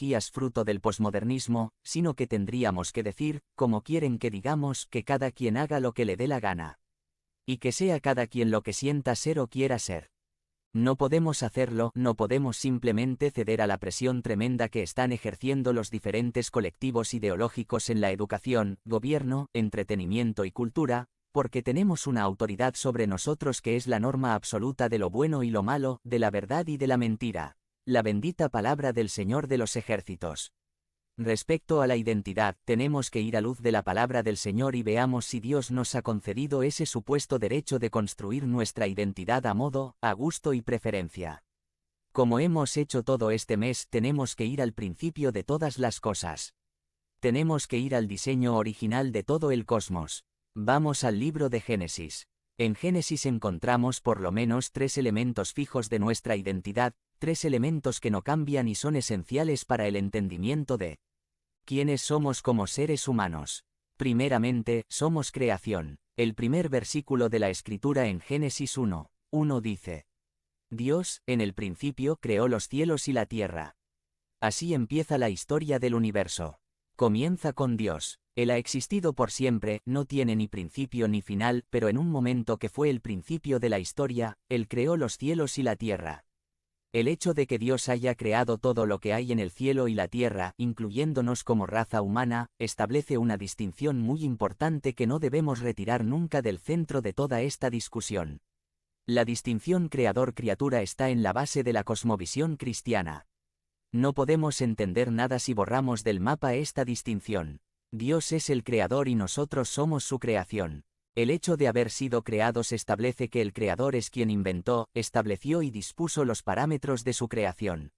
ideologías fruto del posmodernismo, sino que tendríamos que decir, como quieren que digamos, que cada quien haga lo que le dé la gana. Y que sea cada quien lo que sienta ser o quiera ser. No podemos hacerlo, no podemos simplemente ceder a la presión tremenda que están ejerciendo los diferentes colectivos ideológicos en la educación, gobierno, entretenimiento y cultura, porque tenemos una autoridad sobre nosotros que es la norma absoluta de lo bueno y lo malo, de la verdad y de la mentira. La bendita palabra del Señor de los ejércitos. Respecto a la identidad, tenemos que ir a luz de la palabra del Señor y veamos si Dios nos ha concedido ese supuesto derecho de construir nuestra identidad a modo, a gusto y preferencia. Como hemos hecho todo este mes, tenemos que ir al principio de todas las cosas. Tenemos que ir al diseño original de todo el cosmos. Vamos al libro de Génesis. En Génesis encontramos por lo menos 3 elementos fijos de nuestra identidad, 3 elementos que no cambian y son esenciales para el entendimiento de quiénes somos como seres humanos. Primeramente, somos creación. El primer versículo de la Escritura en Génesis 1:1 dice: Dios, en el principio, creó los cielos y la tierra. Así empieza la historia del universo. Comienza con Dios. Él ha existido por siempre, no tiene ni principio ni final, pero en un momento que fue el principio de la historia, Él creó los cielos y la tierra. El hecho de que Dios haya creado todo lo que hay en el cielo y la tierra, incluyéndonos como raza humana, establece una distinción muy importante que no debemos retirar nunca del centro de toda esta discusión. La distinción creador-criatura está en la base de la cosmovisión cristiana. No podemos entender nada si borramos del mapa esta distinción. Dios es el creador y nosotros somos su creación. El hecho de haber sido creados establece que el creador es quien inventó, estableció y dispuso los parámetros de su creación.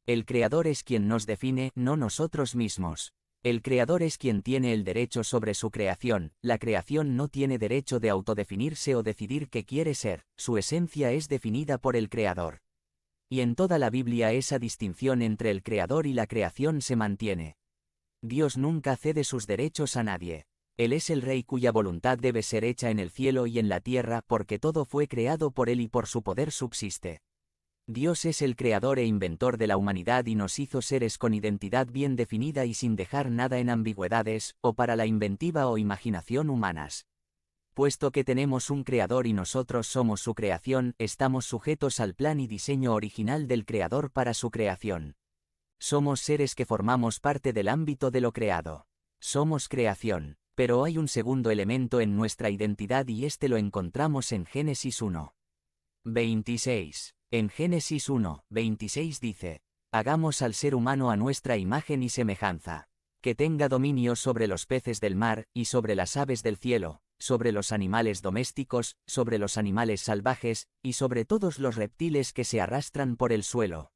El creador es quien nos define, no nosotros mismos. El creador es quien tiene el derecho sobre su creación, la creación no tiene derecho de autodefinirse o decidir qué quiere ser, su esencia es definida por el creador. Y en toda la Biblia esa distinción entre el creador y la creación se mantiene. Dios nunca cede sus derechos a nadie. Él es el Rey cuya voluntad debe ser hecha en el cielo y en la tierra porque todo fue creado por Él y por su poder subsiste. Dios es el creador e inventor de la humanidad y nos hizo seres con identidad bien definida y sin dejar nada en ambigüedades, o para la inventiva o imaginación humanas. Puesto que tenemos un creador y nosotros somos su creación, estamos sujetos al plan y diseño original del creador para su creación. Somos seres que formamos parte del ámbito de lo creado. Somos creación. Pero hay un segundo elemento en nuestra identidad y este lo encontramos en Génesis 1:26. En Génesis 1:26 dice: Hagamos al ser humano a nuestra imagen y semejanza. Que tenga dominio sobre los peces del mar, y sobre las aves del cielo, sobre los animales domésticos, sobre los animales salvajes, y sobre todos los reptiles que se arrastran por el suelo.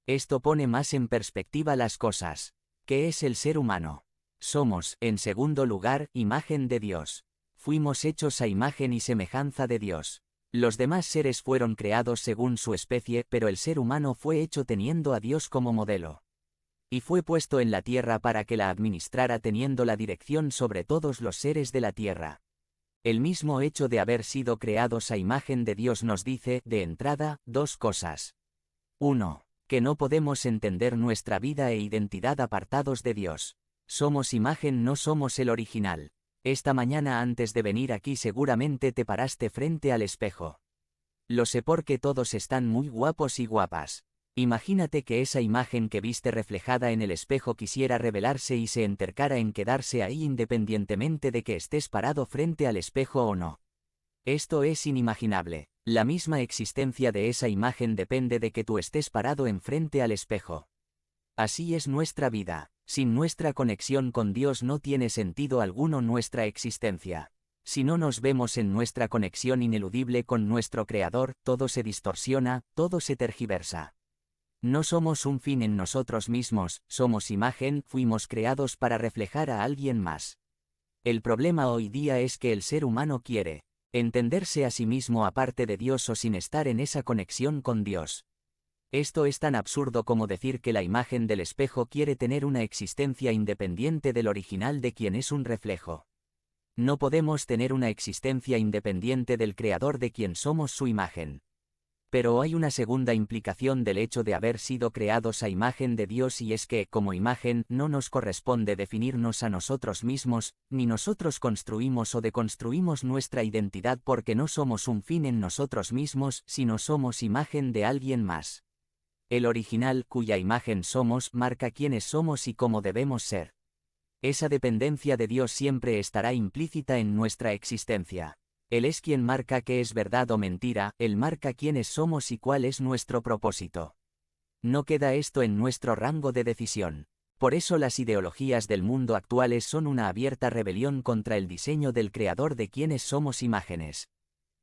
Esto pone más en perspectiva las cosas. ¿Qué es el ser humano? Somos, en segundo lugar, imagen de Dios. Fuimos hechos a imagen y semejanza de Dios. Los demás seres fueron creados según su especie, pero el ser humano fue hecho teniendo a Dios como modelo. Y fue puesto en la tierra para que la administrara teniendo la dirección sobre todos los seres de la tierra. El mismo hecho de haber sido creados a imagen de Dios nos dice, de entrada, 2 cosas. 1. Que no podemos entender nuestra vida e identidad apartados de Dios. Somos imagen, no somos el original. Esta mañana antes de venir aquí seguramente te paraste frente al espejo. Lo sé porque todos están muy guapos y guapas. Imagínate que esa imagen que viste reflejada en el espejo quisiera revelarse y se entercara en quedarse ahí independientemente de que estés parado frente al espejo o no. Esto es inimaginable. La misma existencia de esa imagen depende de que tú estés parado enfrente al espejo. Así es nuestra vida. Sin nuestra conexión con Dios no tiene sentido alguno nuestra existencia. Si no nos vemos en nuestra conexión ineludible con nuestro Creador, todo se distorsiona, todo se tergiversa. No somos un fin en nosotros mismos, somos imagen, fuimos creados para reflejar a alguien más. El problema hoy día es que el ser humano quiere entenderse a sí mismo aparte de Dios o sin estar en esa conexión con Dios. Esto es tan absurdo como decir que la imagen del espejo quiere tener una existencia independiente del original de quien es un reflejo. No podemos tener una existencia independiente del creador de quien somos su imagen. Pero hay una segunda implicación del hecho de haber sido creados a imagen de Dios, y es que, como imagen, no nos corresponde definirnos a nosotros mismos, ni nosotros construimos o deconstruimos nuestra identidad, porque no somos un fin en nosotros mismos, sino somos imagen de alguien más. El original, cuya imagen somos, marca quiénes somos y cómo debemos ser. Esa dependencia de Dios siempre estará implícita en nuestra existencia. Él es quien marca qué es verdad o mentira, Él marca quiénes somos y cuál es nuestro propósito. No queda esto en nuestro rango de decisión. Por eso las ideologías del mundo actuales son una abierta rebelión contra el diseño del Creador de quienes somos imágenes.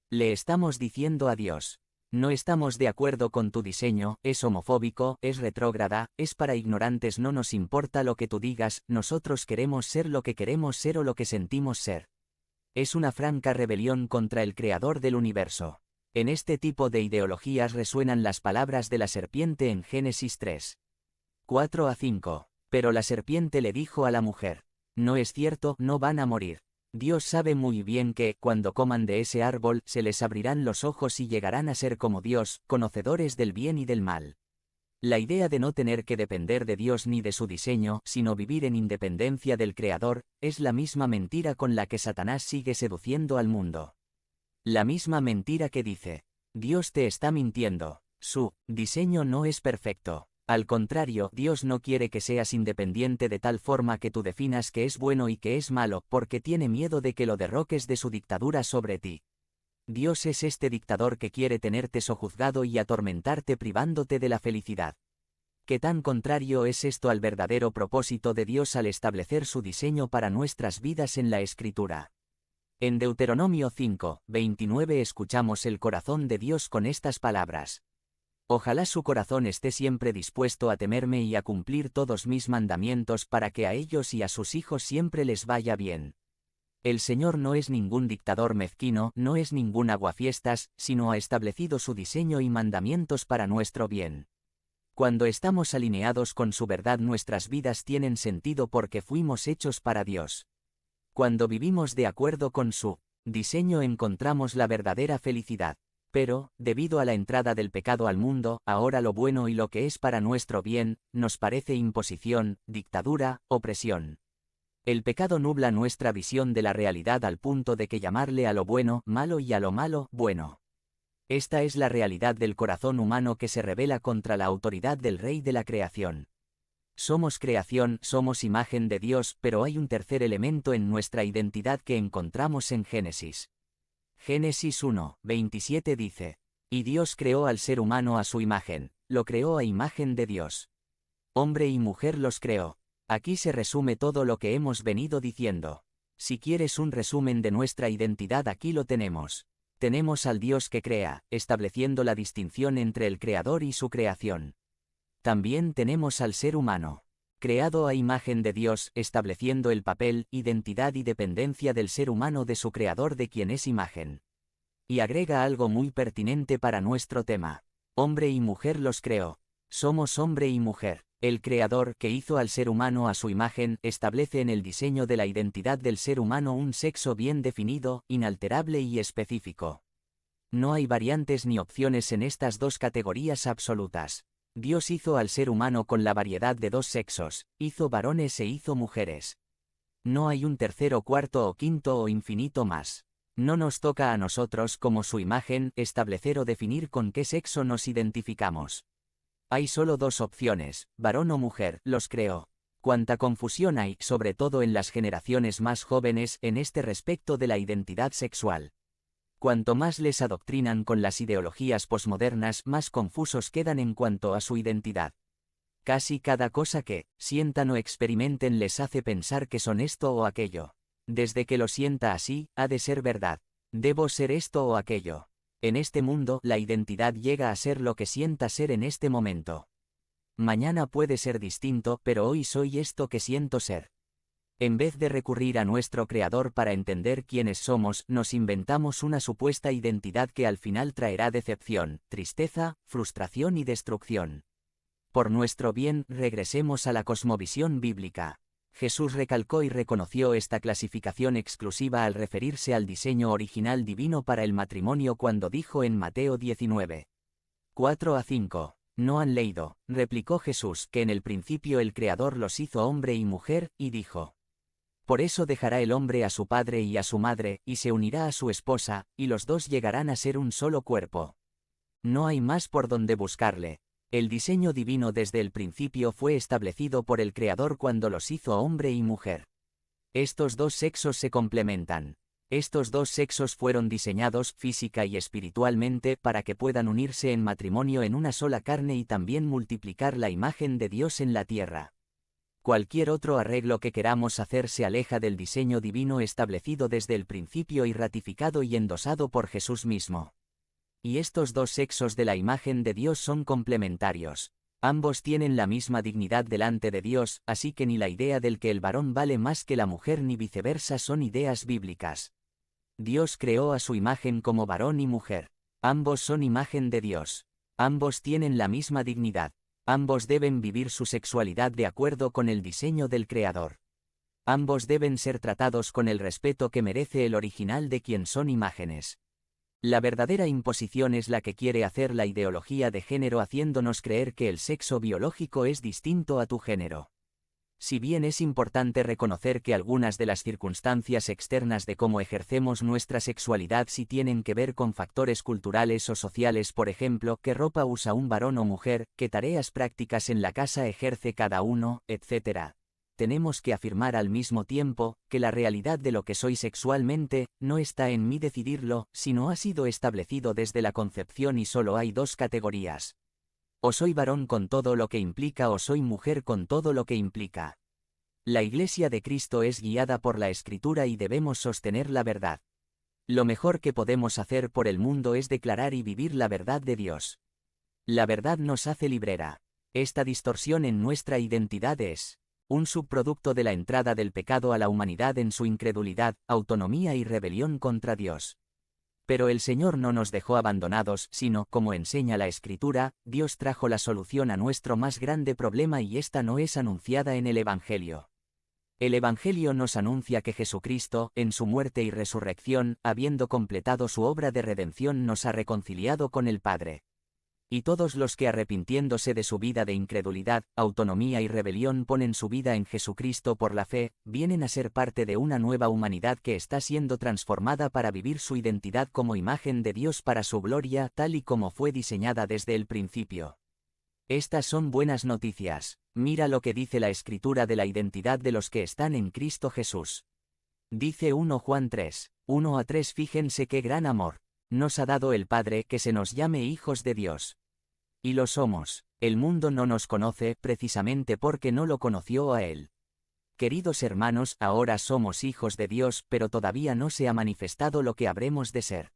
Le estamos diciendo a Dios: no estamos de acuerdo con tu diseño, es homofóbico, es retrógrada, es para ignorantes, no nos importa lo que tú digas, nosotros queremos ser lo que queremos ser o lo que sentimos ser. Es una franca rebelión contra el Creador del universo. En este tipo de ideologías resuenan las palabras de la serpiente en Génesis 3. 4-5. Pero la serpiente le dijo a la mujer: no es cierto, no van a morir. Dios sabe muy bien que, cuando coman de ese árbol, se les abrirán los ojos y llegarán a ser como Dios, conocedores del bien y del mal. La idea de no tener que depender de Dios ni de su diseño, sino vivir en independencia del Creador, es la misma mentira con la que Satanás sigue seduciendo al mundo. La misma mentira que dice: Dios te está mintiendo, su diseño no es perfecto. Al contrario, Dios no quiere que seas independiente de tal forma que tú definas qué es bueno y qué es malo, porque tiene miedo de que lo derroques de su dictadura sobre ti. Dios es este dictador que quiere tenerte sojuzgado y atormentarte privándote de la felicidad. ¿Qué tan contrario es esto al verdadero propósito de Dios al establecer su diseño para nuestras vidas en la Escritura? En Deuteronomio 5:29 escuchamos el corazón de Dios con estas palabras: ojalá su corazón esté siempre dispuesto a temerme y a cumplir todos mis mandamientos, para que a ellos y a sus hijos siempre les vaya bien. El Señor no es ningún dictador mezquino, no es ningún aguafiestas, sino ha establecido su diseño y mandamientos para nuestro bien. Cuando estamos alineados con su verdad, nuestras vidas tienen sentido porque fuimos hechos para Dios. Cuando vivimos de acuerdo con su diseño, encontramos la verdadera felicidad. Pero, debido a la entrada del pecado al mundo, ahora lo bueno y lo que es para nuestro bien, nos parece imposición, dictadura, opresión. El pecado nubla nuestra visión de la realidad al punto de que llamarle a lo bueno malo y a lo malo bueno. Esta es la realidad del corazón humano que se rebela contra la autoridad del Rey de la creación. Somos creación, somos imagen de Dios, pero hay un tercer elemento en nuestra identidad que encontramos en Génesis. Génesis 1:27 dice: y Dios creó al ser humano a su imagen, lo creó a imagen de Dios. Hombre y mujer los creó. Aquí se resume todo lo que hemos venido diciendo. Si quieres un resumen de nuestra identidad, aquí lo tenemos. Tenemos al Dios que crea, estableciendo la distinción entre el Creador y su creación. También tenemos al ser humano, creado a imagen de Dios, estableciendo el papel, identidad y dependencia del ser humano de su Creador, de quien es imagen. Y agrega algo muy pertinente para nuestro tema: hombre y mujer los creó. Somos hombre y mujer. El Creador, que hizo al ser humano a su imagen, establece en el diseño de la identidad del ser humano un sexo bien definido, inalterable y específico. No hay variantes ni opciones en estas dos categorías absolutas. Dios hizo al ser humano con la variedad de dos sexos, hizo varones e hizo mujeres. No hay un tercero, cuarto o quinto o infinito más. No nos toca a nosotros, como su imagen, establecer o definir con qué sexo nos identificamos. Hay solo dos opciones, varón o mujer, los creó. Cuánta confusión hay, sobre todo en las generaciones más jóvenes, en este respecto de la identidad sexual. Cuanto más les adoctrinan con las ideologías posmodernas, más confusos quedan en cuanto a su identidad. Casi cada cosa que sientan o experimenten les hace pensar que son esto o aquello. Desde que lo sienta así, ha de ser verdad. Debo ser esto o aquello. En este mundo, la identidad llega a ser lo que sienta ser en este momento. Mañana puede ser distinto, pero hoy soy esto que siento ser. En vez de recurrir a nuestro Creador para entender quiénes somos, nos inventamos una supuesta identidad que al final traerá decepción, tristeza, frustración y destrucción. Por nuestro bien, regresemos a la cosmovisión bíblica. Jesús recalcó y reconoció esta clasificación exclusiva al referirse al diseño original divino para el matrimonio cuando dijo en Mateo 19: 4-5. ¿No han leído, replicó Jesús, que en el principio el Creador los hizo hombre y mujer, y dijo: Por eso dejará el hombre a su padre y a su madre, y se unirá a su esposa, y los dos llegarán a ser un solo cuerpo? No hay más por donde buscarle. El diseño divino desde el principio fue establecido por el Creador cuando los hizo hombre y mujer. Estos dos sexos se complementan. Estos dos sexos fueron diseñados física y espiritualmente para que puedan unirse en matrimonio en una sola carne y también multiplicar la imagen de Dios en la tierra. Cualquier otro arreglo que queramos hacer se aleja del diseño divino establecido desde el principio y ratificado y endosado por Jesús mismo. Y estos dos sexos de la imagen de Dios son complementarios. Ambos tienen la misma dignidad delante de Dios, así que ni la idea del que el varón vale más que la mujer ni viceversa son ideas bíblicas. Dios creó a su imagen como varón y mujer. Ambos son imagen de Dios. Ambos tienen la misma dignidad. Ambos deben vivir su sexualidad de acuerdo con el diseño del Creador. Ambos deben ser tratados con el respeto que merece el original de quien son imágenes. La verdadera imposición es la que quiere hacer la ideología de género haciéndonos creer que el sexo biológico es distinto a tu género. Si bien es importante reconocer que algunas de las circunstancias externas de cómo ejercemos nuestra sexualidad sí tienen que ver con factores culturales o sociales, por ejemplo, qué ropa usa un varón o mujer, qué tareas prácticas en la casa ejerce cada uno, etc., tenemos que afirmar al mismo tiempo que la realidad de lo que soy sexualmente no está en mí decidirlo, sino ha sido establecido desde la concepción y solo hay dos categorías. O soy varón con todo lo que implica o soy mujer con todo lo que implica. La Iglesia de Cristo es guiada por la Escritura y debemos sostener la verdad. Lo mejor que podemos hacer por el mundo es declarar y vivir la verdad de Dios. La verdad nos hace librera. Esta distorsión en nuestra identidad es un subproducto de la entrada del pecado a la humanidad en su incredulidad, autonomía y rebelión contra Dios. Pero el Señor no nos dejó abandonados, sino, como enseña la Escritura, Dios trajo la solución a nuestro más grande problema y esta no es anunciada en el Evangelio. El Evangelio nos anuncia que Jesucristo, en su muerte y resurrección, habiendo completado su obra de redención, nos ha reconciliado con el Padre. Y todos los que arrepintiéndose de su vida de incredulidad, autonomía y rebelión ponen su vida en Jesucristo por la fe, vienen a ser parte de una nueva humanidad que está siendo transformada para vivir su identidad como imagen de Dios para su gloria, tal y como fue diseñada desde el principio. Estas son buenas noticias. Mira lo que dice la Escritura de la identidad de los que están en Cristo Jesús. Dice 1 Juan 3, 1-3. Fíjense qué gran amor nos ha dado el Padre que se nos llame hijos de Dios. Y lo somos. El mundo no nos conoce precisamente porque no lo conoció a Él. Queridos hermanos, ahora somos hijos de Dios, pero todavía no se ha manifestado lo que habremos de ser.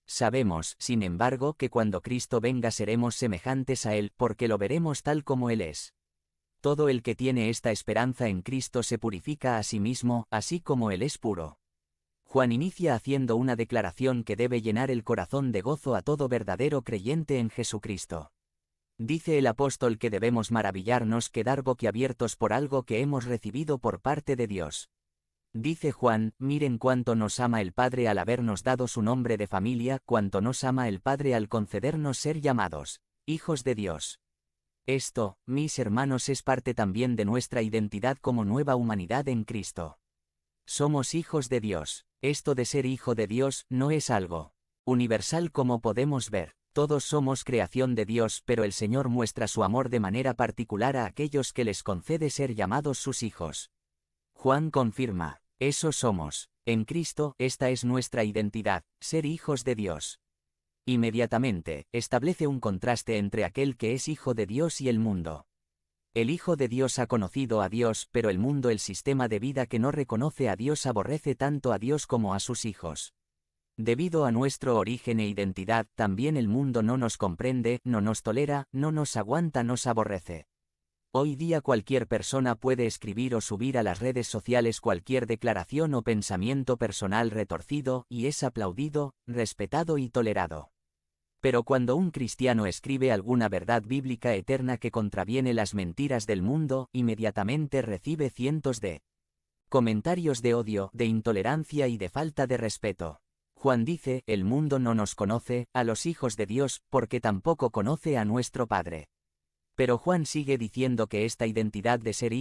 Sabemos, sin embargo, que cuando Cristo venga seremos semejantes a Él, porque lo veremos tal como Él es. Todo el que tiene esta esperanza en Cristo se purifica a sí mismo, así como Él es puro. Juan inicia haciendo una declaración que debe llenar el corazón de gozo a todo verdadero creyente en Jesucristo. Dice el apóstol que debemos maravillarnos, quedar boquiabiertos por algo que hemos recibido por parte de Dios. Dice Juan, miren cuánto nos ama el Padre al habernos dado su nombre de familia, cuánto nos ama el Padre al concedernos ser llamados hijos de Dios. Esto, mis hermanos, es parte también de nuestra identidad como nueva humanidad en Cristo. Somos hijos de Dios. Esto de ser hijo de Dios no es algo universal como podemos ver. Todos somos creación de Dios, pero el Señor muestra su amor de manera particular a aquellos que les concede ser llamados sus hijos. Juan confirma, eso somos. En Cristo, esta es nuestra identidad, ser hijos de Dios. Inmediatamente, establece un contraste entre aquel que es hijo de Dios y el mundo. El Hijo de Dios ha conocido a Dios, pero el mundo, el sistema de vida que no reconoce a Dios, aborrece tanto a Dios como a sus hijos. Debido a nuestro origen e identidad, también el mundo no nos comprende, no nos tolera, no nos aguanta, nos aborrece. Hoy día cualquier persona puede escribir o subir a las redes sociales cualquier declaración o pensamiento personal retorcido, y es aplaudido, respetado y tolerado. Pero cuando un cristiano escribe alguna verdad bíblica eterna que contraviene las mentiras del mundo, inmediatamente recibe cientos de comentarios de odio, de intolerancia y de falta de respeto. Juan dice, el mundo no nos conoce, a los hijos de Dios, porque tampoco conoce a nuestro Padre. Pero Juan sigue diciendo que esta identidad de ser